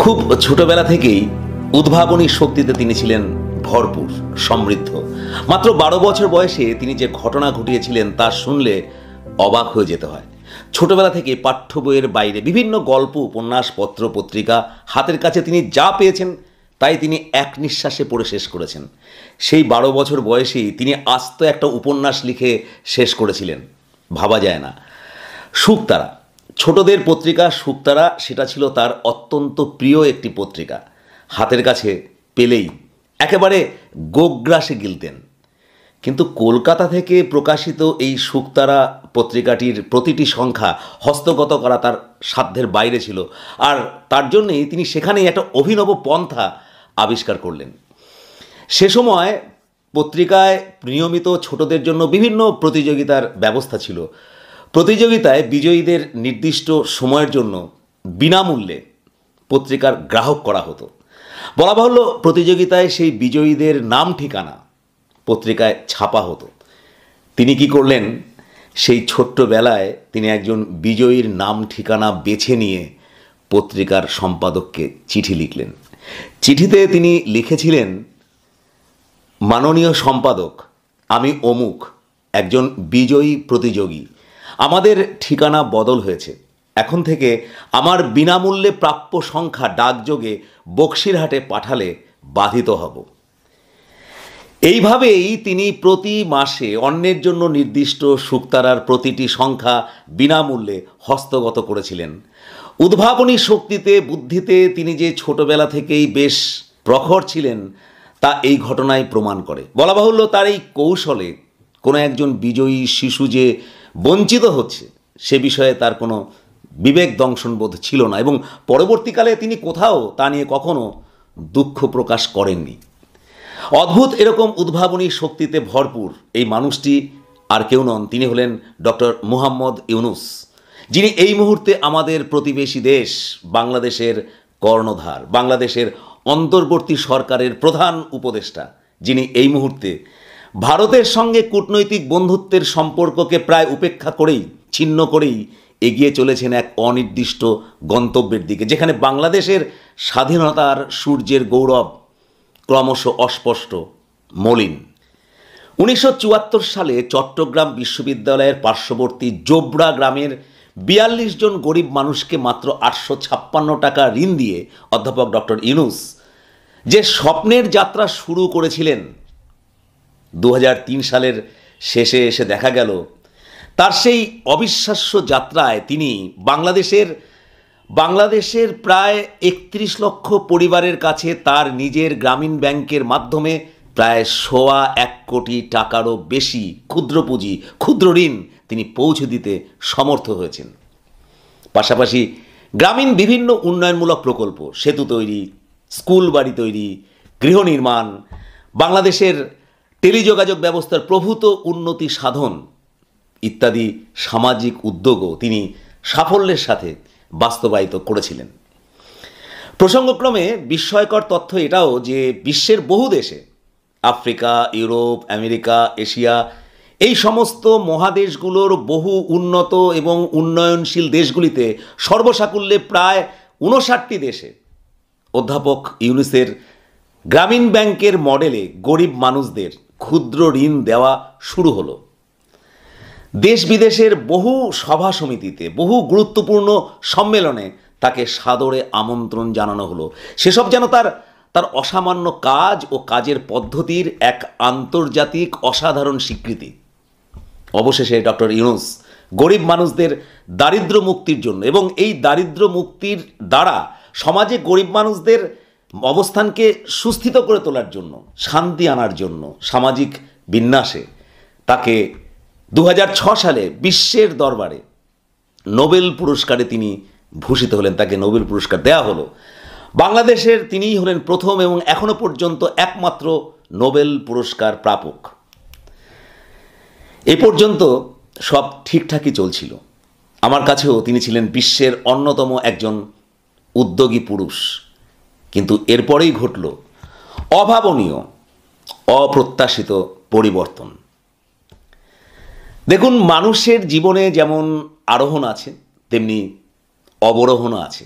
খুব ছোটবেলা থেকেই উদ্ভাবনী শক্তিতে তিনি ছিলেন ভরপুর, সমৃদ্ধ। মাত্র 12 বছর বয়সে তিনি যে ঘটনা ঘটিয়েছিলেন তা শুনলে অবাক হয়ে যেতে হয়। ছোটবেলা থেকে পাঠ্য বইয়ের বাইরে বিভিন্ন গল্প, উপন্যাস, পত্র, পত্রিকা হাতের কাছে তিনি যা পেয়েছেন তাই তিনি এক নিঃশ্বাসে পড়ে শেষ করেছেন। সেই 12 বছর বয়সেই তিনি আস্ত একটা উপন্যাস লিখে শেষ করেছিলেন। ভাবা যায় না। শুকতারা, ছোটদের পত্রিকা শুকতারা, সেটা ছিল তার অত্যন্ত প্রিয় একটি পত্রিকা। হাতের কাছে পেলেই একেবারে গোগ্রাসে গিলতেন। কিন্তু কলকাতা থেকে প্রকাশিত এই শুকতারা পত্রিকাটির প্রতিটি সংখ্যা হস্তগত করা তার সাধ্যের বাইরে ছিল, আর তার জন্যেই তিনি সেখানেই একটা অভিনব পন্থা আবিষ্কার করলেন। সে সময় পত্রিকায় নিয়মিত ছোটদের জন্য বিভিন্ন প্রতিযোগিতার ব্যবস্থা ছিল। প্রতিযোগিতায় বিজয়ীদের নির্দিষ্ট সময়ের জন্য বিনামূল্যে পত্রিকার গ্রাহক করা হতো। বলা বাহুল্য, প্রতিযোগিতায় সেই বিজয়ীদের নাম ঠিকানা পত্রিকায় ছাপা হতো। তিনি কি করলেন, সেই ছোট্টবেলায় তিনি একজন বিজয়ীর নাম ঠিকানা বেছে নিয়ে পত্রিকার সম্পাদককে চিঠি লিখলেন। চিঠিতে তিনি লিখেছিলেন, মাননীয় সম্পাদক, আমি অমুক, একজন বিজয়ী প্রতিযোগী। আমাদের ঠিকানা বদল হয়েছে। এখন থেকে আমার বিনামূল্যে প্রাপ্য সংখ্যা ডাকযোগে বক্সিরহাটে পাঠালে বাধিত হব। এইভাবেই তিনি প্রতি মাসে অন্যের জন্য নির্দিষ্ট শুকতারার প্রতিটি সংখ্যা বিনামূল্যে হস্তগত করেছিলেন। উদ্ভাবনী শক্তিতে, বুদ্ধিতে তিনি যে ছোটবেলা থেকেই বেশ প্রখর ছিলেন তা এই ঘটনায় প্রমাণ করে। বলা বাহুল্য, তার এই কৌশলে কোনো একজন বিজয়ী শিশু যে বঞ্চিত হচ্ছে সে বিষয়ে তার কোনো বিবেক দংশনবোধ ছিল না, এবং পরবর্তীকালে তিনি কোথাও তা নিয়ে কখনো দুঃখ প্রকাশ করেননি। অদ্ভুত এরকম উদ্ভাবনী শক্তিতে ভরপুর এই মানুষটি আর কেউ নন, তিনি হলেন ডক্টর মুহাম্মদ ইউনুস, যিনি এই মুহূর্তে আমাদের প্রতিবেশী দেশ বাংলাদেশের কর্ণধার, বাংলাদেশের অন্তর্বর্তী সরকারের প্রধান উপদেষ্টা, যিনি এই মুহূর্তে ভারতের সঙ্গে কূটনৈতিক বন্ধুত্বের সম্পর্ককে প্রায় উপেক্ষা করেই, ছিন্ন করেই এগিয়ে চলেছেন এক অনির্দিষ্ট গন্তব্যের দিকে, যেখানে বাংলাদেশের স্বাধীনতার সূর্যের গৌরব ক্রমশ অস্পষ্ট, মলিন। 1974 সালে চট্টগ্রাম বিশ্ববিদ্যালয়ের পার্শ্ববর্তী জোবরা গ্রামের 42 জন গরিব মানুষকে মাত্র 856 টাকা ঋণ দিয়ে অধ্যাপক ডক্টর ইউনুস যে স্বপ্নের যাত্রা শুরু করেছিলেন, 2003 সালের শেষে এসে দেখা গেল তার সেই অবিশ্বাস্য যাত্রায় তিনি বাংলাদেশের প্রায় 31 লক্ষ পরিবারের কাছে তার নিজের গ্রামীণ ব্যাংকের মাধ্যমে প্রায় 1.25 কোটি টাকারও বেশি ক্ষুদ্র ঋণ তিনি পৌঁছে দিতে সমর্থ হয়েছেন। পাশাপাশি গ্রামীণ বিভিন্ন উন্নয়নমূলক প্রকল্প, সেতু তৈরি, স্কুল বাড়ি তৈরি, গৃহ নির্মাণ, বাংলাদেশের টেলিযোগাযোগ ব্যবস্থার প্রভূত উন্নতি সাধন ইত্যাদি সামাজিক উদ্যোগও তিনি সাফল্যের সাথে বাস্তবায়িত করেছিলেন। প্রসঙ্গক্রমে বিস্ময়কর তথ্য এটাও যে বিশ্বের বহু দেশে, আফ্রিকা, ইউরোপ, আমেরিকা, এশিয়া, এই সমস্ত মহাদেশগুলোর বহু উন্নত এবং উন্নয়নশীল দেশগুলিতে সর্বসাকুল্যে প্রায় 59টি দেশে অধ্যাপক ইউনুসের গ্রামীণ ব্যাংকের মডেলে গরিব মানুষদের ক্ষুদ্র ঋণ দেওয়া শুরু হলো। দেশ বিদেশের বহু সভা সমিতিতে, বহু গুরুত্বপূর্ণ সম্মেলনে তাকে সাদরে আমন্ত্রণ জানানো হলো। সেসব যেন তার অসামান্য কাজ ও কাজের পদ্ধতির এক আন্তর্জাতিক অসাধারণ স্বীকৃতি। অবশেষে ডক্টর ইউনুস গরিব মানুষদের দারিদ্র্য মুক্তির জন্য এবং এই দারিদ্র্য মুক্তির দ্বারা সমাজে গরিব মানুষদের অবস্থানকে সুস্থিত করে তোলার জন্য, শান্তি আনার জন্য সামাজিক বিন্যাসে তাকে 2006 সালে বিশ্বের দরবারে নোবেল পুরস্কারে তিনি ভূষিত হলেন। তাকে নোবেল পুরস্কার দেওয়া হলো। বাংলাদেশের তিনিই হলেন প্রথম এবং এখনো পর্যন্ত একমাত্র নোবেল পুরস্কার প্রাপক। এ পর্যন্ত সব ঠিকঠাকই চলছিল। আমার কাছেও তিনি ছিলেন বিশ্বের অন্যতম একজন উদ্যোগী পুরুষ। কিন্তু এরপরেই ঘটল অভাবনীয়, অপ্রত্যাশিত পরিবর্তন। দেখুন, মানুষের জীবনে যেমন আরোহণ আছে তেমনি অবরোহণও আছে।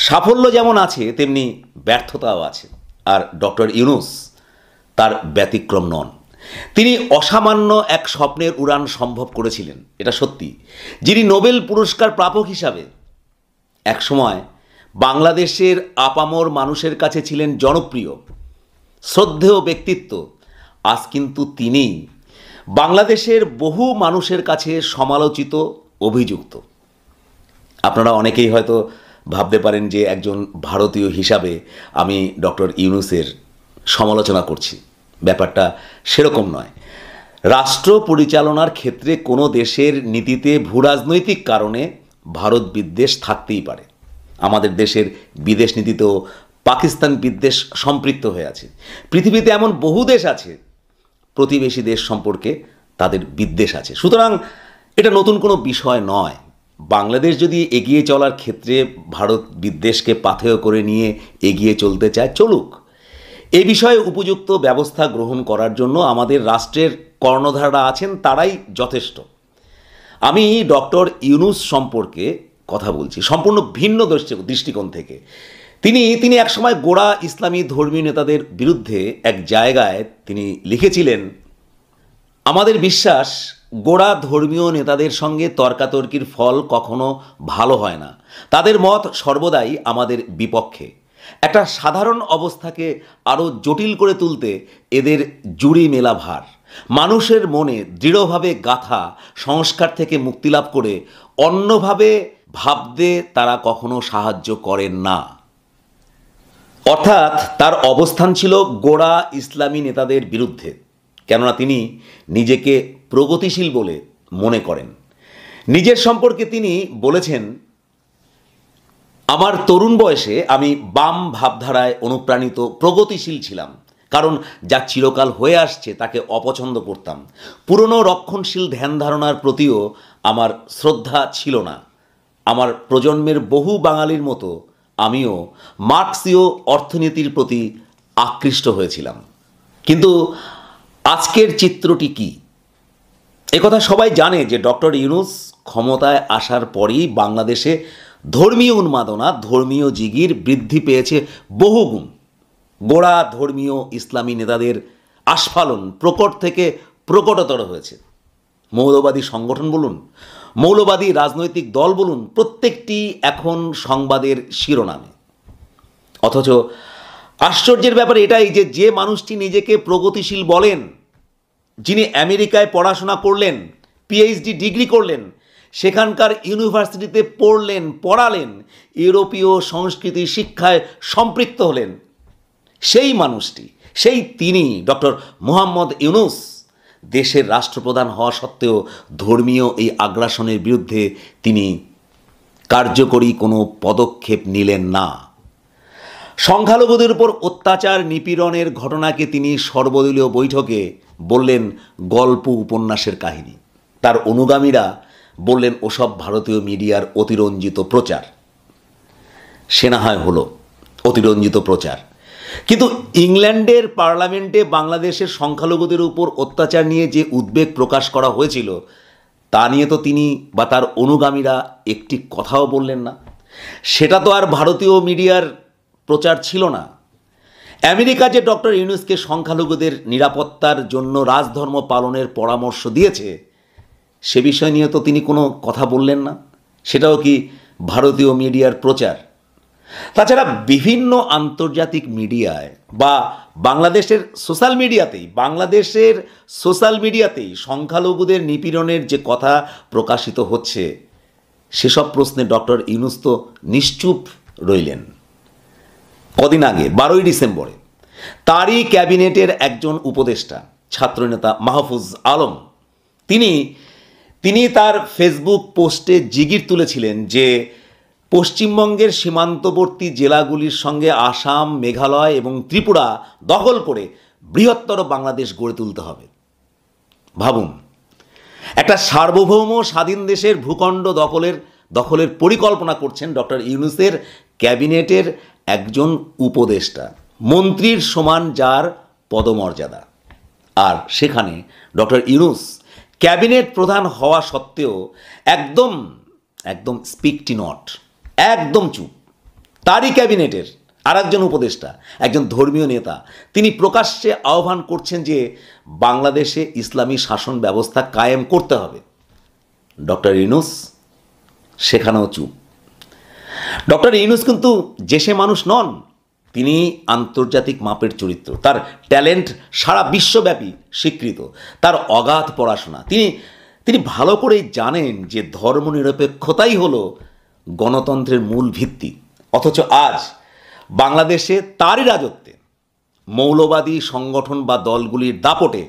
সাফল্য যেমন আছে তেমনি ব্যর্থতাও আছে, আর ডক্টর ইউনূস তার ব্যতিক্রম নন। তিনি অসামান্য এক স্বপ্নের উড়ান সম্ভব করেছিলেন, এটা সত্যি। যিনি নোবেল পুরস্কার প্রাপক হিসাবে একসময় বাংলাদেশের আপামর মানুষের কাছে ছিলেন জনপ্রিয়, শ্রদ্ধেয় ব্যক্তিত্ব, আজ কিন্তু তিনি বাংলাদেশের বহু মানুষের কাছে সমালোচিত, অভিযুক্ত। আপনারা অনেকেই হয়তো ভাবতে পারেন যে একজন ভারতীয় হিসাবে আমি ডক্টর ইউনূসের সমালোচনা করছি। ব্যাপারটা সেরকম নয়। রাষ্ট্র পরিচালনার ক্ষেত্রে কোনো দেশের নীতিতে ভূরাজনৈতিক কারণে ভারত বিদ্বেষ থাকতেই পারে। আমাদের দেশের বিদেশ নীতিতেও পাকিস্তান বিদ্বেষ সম্পৃক্ত হয়ে আছে। পৃথিবীতে এমন বহু দেশ আছে, প্রতিবেশী দেশ সম্পর্কে তাদের বিদ্বেষ আছে। সুতরাং এটা নতুন কোনো বিষয় নয়। বাংলাদেশ যদি এগিয়ে চলার ক্ষেত্রে ভারত বিদ্বেষকে পাথেয় করে নিয়ে এগিয়ে চলতে চায়, চলুক। এ বিষয়ে উপযুক্ত ব্যবস্থা গ্রহণ করার জন্য আমাদের রাষ্ট্রের কর্ণধাররা আছেন, তারাই যথেষ্ট। আমি ডক্টর ইউনূস সম্পর্কে কথা বলছি সম্পূর্ণ ভিন্ন দৃষ্টিকোণ থেকে। তিনি একসময় গোঁড়া ইসলামী ধর্মীয় নেতাদের বিরুদ্ধে এক জায়গায় তিনি লিখেছিলেন, আমাদের বিশ্বাস গোঁড়া ধর্মীয় নেতাদের সঙ্গে তর্কাতর্কির ফল কখনো ভালো হয় না। তাদের মত সর্বদাই আমাদের বিপক্ষে। একটা সাধারণ অবস্থাকে আরও জটিল করে তুলতে এদের জুড়ি মেলা ভার। মানুষের মনে দৃঢ়ভাবে গাঁথা সংস্কার থেকে মুক্তিলাভ করে অন্যভাবে ভাবতে তারা কখনো সাহায্য করেন না। অর্থাৎ তার অবস্থান ছিল গোঁড়া ইসলামী নেতাদের বিরুদ্ধে, কেননা তিনি নিজেকে প্রগতিশীল বলে মনে করেন। নিজের সম্পর্কে তিনি বলেছেন, আমার তরুণ বয়সে আমি বাম ভাবধারায় অনুপ্রাণিত প্রগতিশীল ছিলাম, কারণ যা চিরকাল হয়ে আসছে তাকে অপছন্দ করতাম। পুরনো রক্ষণশীল ধ্যান ধারণার প্রতিও আমার শ্রদ্ধা ছিল না। আমার প্রজন্মের বহু বাঙালির মতো আমিও মার্ক্সীয় অর্থনীতির প্রতি আকৃষ্ট হয়েছিলাম। কিন্তু আজকের চিত্রটি কি? একথা সবাই জানে যে ডক্টর ইউনূস ক্ষমতায় আসার পরই বাংলাদেশে ধর্মীয় উন্মাদনা, ধর্মীয় জিগির বৃদ্ধি পেয়েছে বহুগুণ। গোঁড়া ধর্মীয় ইসলামী নেতাদের আস্ফালন প্রকট থেকে প্রকটতর হয়েছে। মৌলবাদী সংগঠন বলুন, মৌলবাদী রাজনৈতিক দল বলুন, প্রত্যেকটি এখন সংবাদের শিরোনামে। অথচ আশ্চর্যের ব্যাপার এটাই যে মানুষটি নিজেকে প্রগতিশীল বলেন, যিনি আমেরিকায় পড়াশোনা করলেন, পিএইচডি ডিগ্রি করলেন, সেখানকার ইউনিভার্সিটিতে পড়ালেন, ইউরোপীয় সংস্কৃতি শিক্ষায় সম্পৃক্ত হলেন, সেই মানুষটি, তিনি ডক্টর মোহাম্মদ ইউনূস দেশের রাষ্ট্রপ্রধান হওয়া সত্ত্বেও ধর্মীয় এই আগ্রাসনের বিরুদ্ধে তিনি কার্যকরী কোনো পদক্ষেপ নিলেন না। সংখ্যালঘুদের উপর অত্যাচার নিপীড়নের ঘটনাকে তিনি সর্বদলীয় বৈঠকে বললেন গল্প উপন্যাসের কাহিনী। তার অনুগামীরা বললেন ওসব ভারতীয় মিডিয়ার অতিরঞ্জিত প্রচার। সে না হয় হলো অতিরঞ্জিত প্রচার, কিন্তু ইংল্যান্ডের পার্লামেন্টে বাংলাদেশের সংখ্যালঘুদের উপর অত্যাচার নিয়ে যে উদ্বেগ প্রকাশ করা হয়েছিল তা নিয়ে তো তিনি বা তার অনুগামীরা একটি কথাও বললেন না। সেটা তো আর ভারতীয় মিডিয়ার প্রচার ছিল না। আমেরিকা যে ডক্টর ইউনূসকে সংখ্যালঘুদের নিরাপত্তার জন্য রাজধর্ম পালনের পরামর্শ দিয়েছে সে বিষয় নিয়ে তো তিনি কোনো কথা বললেন না। সেটাও কি ভারতীয় মিডিয়ার প্রচার? তাছাড়া বিভিন্ন আন্তর্জাতিক মিডিয়ায় বা বাংলাদেশের সোশ্যাল মিডিয়াতেই সংখ্যালঘুদের নিপীড়নের যে কথা প্রকাশিত হচ্ছে সেসব প্রশ্নে ডক্টর ইউনূস তো নিশ্চুপ রইলেন। কদিন আগে 12ই ডিসেম্বরে তারই ক্যাবিনেটের একজন উপদেষ্টা ছাত্রনেতা মাহফুজ আলম তিনি তার ফেসবুক পোস্টে জিগির তুলেছিলেন যে পশ্চিমবঙ্গের সীমান্তবর্তী জেলাগুলির সঙ্গে আসাম, মেঘালয় এবং ত্রিপুরা দখল করে বৃহত্তর বাংলাদেশ গড়ে তুলতে হবে। ভাবুন, একটা সার্বভৌম স্বাধীন দেশের ভূখণ্ড দখলের পরিকল্পনা করছেন ডক্টর ইউনূসের ক্যাবিনেটের একজন উপদেষ্টা, মন্ত্রীর সমান যার পদমর্যাদা। আর সেখানে ডক্টর ইউনূস ক্যাবিনেট প্রধান হওয়া সত্ত্বেও একদম স্পিকটি নট, একদম চুপ। তারই ক্যাবিনেটের আরেকজন উপদেষ্টা, একজন ধর্মীয় নেতা, তিনি প্রকাশ্যে আহ্বান করছেন যে বাংলাদেশে ইসলামী শাসন ব্যবস্থা কায়েম করতে হবে। ডক্টর ইউনূস সেখানেও চুপ। ডক্টর ইউনূস কিন্তু যে সে মানুষ নন, তিনি আন্তর্জাতিক মাপের চরিত্র। তার ট্যালেন্ট সারা বিশ্বব্যাপী স্বীকৃত, তার অগাধ পড়াশোনা। তিনি ভালো করেই জানেন যে ধর্মনিরপেক্ষতাই হলো গণতন্ত্রের মূল ভিত্তি। অথচ আজ বাংলাদেশে তারই রাজত্বে মৌলবাদী সংগঠন বা দলগুলির দাপটে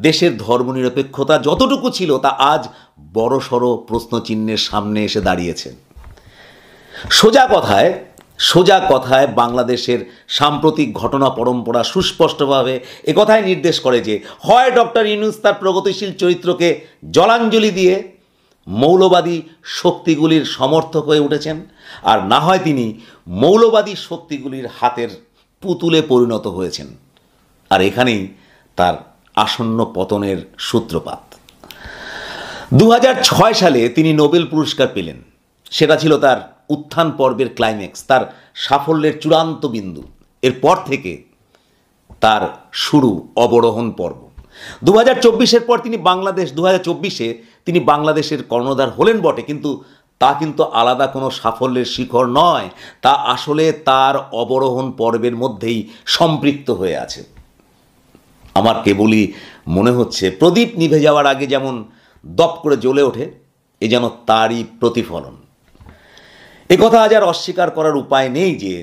দেশের ধর্মনিরপেক্ষতা যতটুকু ছিল তা আজ বড়সড় প্রশ্নচিহ্নের সামনে এসে দাঁড়িয়েছে। সোজা কথায় বাংলাদেশের সাম্প্রতিক ঘটনা পরম্পরা সুস্পষ্টভাবে একথাই নির্দেশ করে যে হয় ডক্টর ইউনূস তার প্রগতিশীল চরিত্রকে জলাঞ্জলি দিয়ে মৌলবাদী শক্তিগুলির সমর্থক হয়ে উঠেছেন, আর না হয় তিনি মৌলবাদী শক্তিগুলির হাতের পুতুলে পরিণত হয়েছেন। আর এখানেই তার আসন্ন পতনের সূত্রপাত। 2006 সালে তিনি নোবেল পুরস্কার পেলেন। সেটা ছিল তার উত্থান পর্বের ক্লাইম্যাক্স, তার সাফল্যের চূড়ান্ত বিন্দু। এরপর থেকে তার শুরু অবরোহণ পর্ব। 2024-এর পর তিনি 2024-এ তিনি বাংলাদেশের কর্ণধার হলেন বটে, কিন্তু তা কিন্তু আলাদা কোনো সাফল্যের শিখর নয়, তা আসলে তার অবরোহণ পর্বের মধ্যেই সম্পৃক্ত হয়ে আছে। আমার কেবলই মনে হচ্ছে প্রদীপ নিভে যাওয়ার আগে যেমন দপ করে জ্বলে ওঠে, এ যেন তারই প্রতিফলন। একথা আজ আর অস্বীকার করার উপায় নেই যে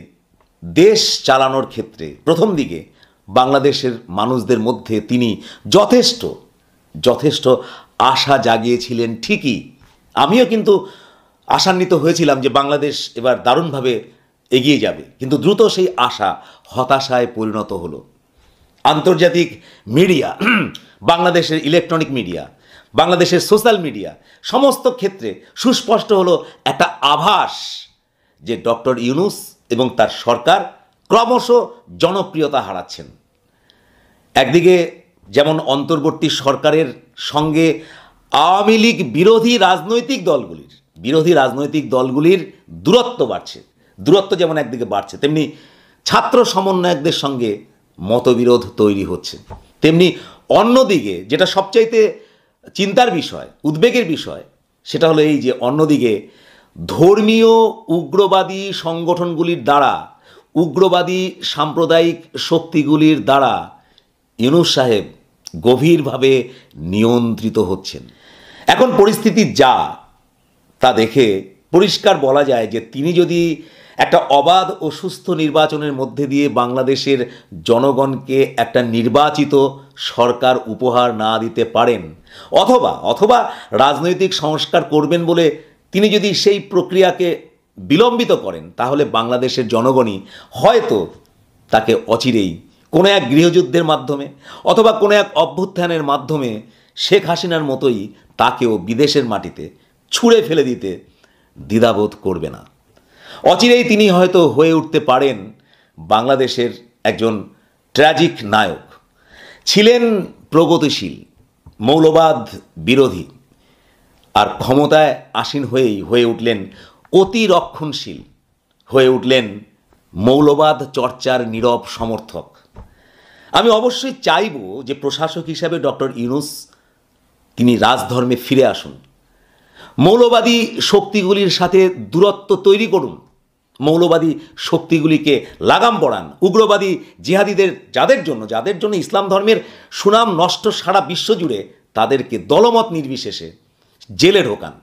দেশ চালানোর ক্ষেত্রে প্রথম দিকে বাংলাদেশের মানুষদের মধ্যে তিনি যথেষ্ট আশা জাগিয়েছিলেন ঠিকই। আমিও কিন্তু আশান্বিত হয়েছিলাম যে বাংলাদেশ এবার দারুণভাবে এগিয়ে যাবে, কিন্তু দ্রুত সেই আশা হতাশায় পরিণত হলো। আন্তর্জাতিক মিডিয়া, বাংলাদেশের ইলেকট্রনিক মিডিয়া, বাংলাদেশের সোশ্যাল মিডিয়া, সমস্ত ক্ষেত্রে সুস্পষ্ট হলো একটা আভাস যে ডক্টর ইউনূস এবং তার সরকার ক্রমশ জনপ্রিয়তা হারাচ্ছেন। একদিকে যেমন অন্তর্বর্তী সরকারের সঙ্গে আওয়ামী লীগ বিরোধী রাজনৈতিক দলগুলির দূরত্ব যেমন একদিকে বাড়ছে, তেমনি ছাত্র সমন্বয়কদের সঙ্গে মতবিরোধ তৈরি হচ্ছে। তেমনি অন্যদিকে যেটা সবচাইতে চিন্তার বিষয়, উদ্বেগের বিষয়, সেটা হলো এই যে অন্যদিকে ধর্মীয় উগ্রবাদী সংগঠনগুলির দ্বারা, উগ্রবাদী সাম্প্রদায়িক শক্তিগুলির দ্বারা ইউনূস সাহেব গভীরভাবে নিয়ন্ত্রিত হচ্ছেন। এখন পরিস্থিতি যা তা দেখে পরিষ্কার বলা যায় যে তিনি যদি একটা অবাধ ও সুস্থ নির্বাচনের মধ্যে দিয়ে বাংলাদেশের জনগণকে একটা নির্বাচিত সরকার উপহার না দিতে পারেন, অথবা রাজনৈতিক সংস্কার করবেন বলে তিনি যদি সেই প্রক্রিয়াকে বিলম্বিত করেন, তাহলে বাংলাদেশের জনগণই হয়তো তাকে অচিরেই কোনো এক গৃহযুদ্ধের মাধ্যমে অথবা কোনো এক অভ্যুত্থানের মাধ্যমে শেখ হাসিনার মতোই তাকেও বিদেশের মাটিতে ছুঁড়ে ফেলে দিতে দ্বিধাবোধ করবে না। অচিরেই তিনি হয়তো হয়ে উঠতে পারেন বাংলাদেশের একজন ট্র্যাজিক নায়ক। ছিলেন প্রগতিশীল, মৌলবাদ বিরোধী, আর ক্ষমতায় আসীন হয়ে উঠলেন অতি রক্ষণশীল, হয়ে উঠলেন মৌলবাদ চর্চার নীরব সমর্থক। আমি অবশ্যই চাইব যে প্রশাসক হিসাবে ডক্টর ইউনূস তিনি রাজধর্মে ফিরে আসুন, মৌলবাদী শক্তিগুলির সাথে দূরত্ব তৈরি করুন, মৌলবাদী শক্তিগুলিকে লাগাম পড়ান, উগ্রবাদী জিহাদিদের যাদের জন্য ইসলাম ধর্মের সুনাম নষ্ট সারা বিশ্ব জুড়ে, তাদেরকে দলমত নির্বিশেষে জেলে ঢোকান।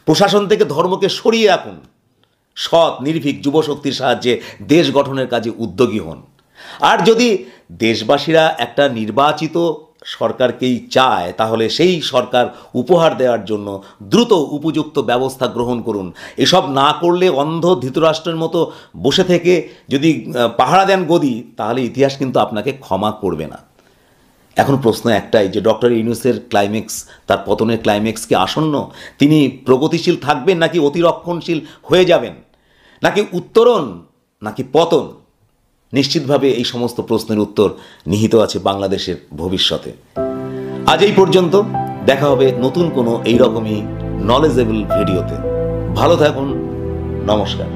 প্রশাসন থেকে ধর্মকে সরিয়ে রাখুন, সৎ নির্ভীক যুবশক্তির সাহায্যে দেশ গঠনের কাজে উদ্যোগী হন। আর যদি দেশবাসীরা একটা নির্বাচিত সরকারকেই চায়, তাহলে সেই সরকার উপহার দেওয়ার জন্য দ্রুত উপযুক্ত ব্যবস্থা গ্রহণ করুন। এসব না করলে অন্ধ ধৃতরাষ্ট্রের মতো বসে থেকে যদি পাহারা দেন গদি, তাহলে ইতিহাস কিন্তু আপনাকে ক্ষমা করবে না। এখন প্রশ্ন একটাই যে ডক্টর ইউনূসের ক্লাইম্যাক্স, তার পতনের ক্লাইম্যাক্স কি আসন্ন? তিনি প্রগতিশীল থাকবেন নাকি অতিরক্ষণশীল হয়ে যাবেন, নাকি উত্তরণ নাকি পতন? নিশ্চিতভাবে এই সমস্ত প্রশ্নের উত্তর নিহিত আছে বাংলাদেশের ভবিষ্যতে। আজ এই পর্যন্ত, দেখা হবে নতুন কোনো এইরকমই নলেজেবল ভিডিওতে। ভালো থাকুন, নমস্কার।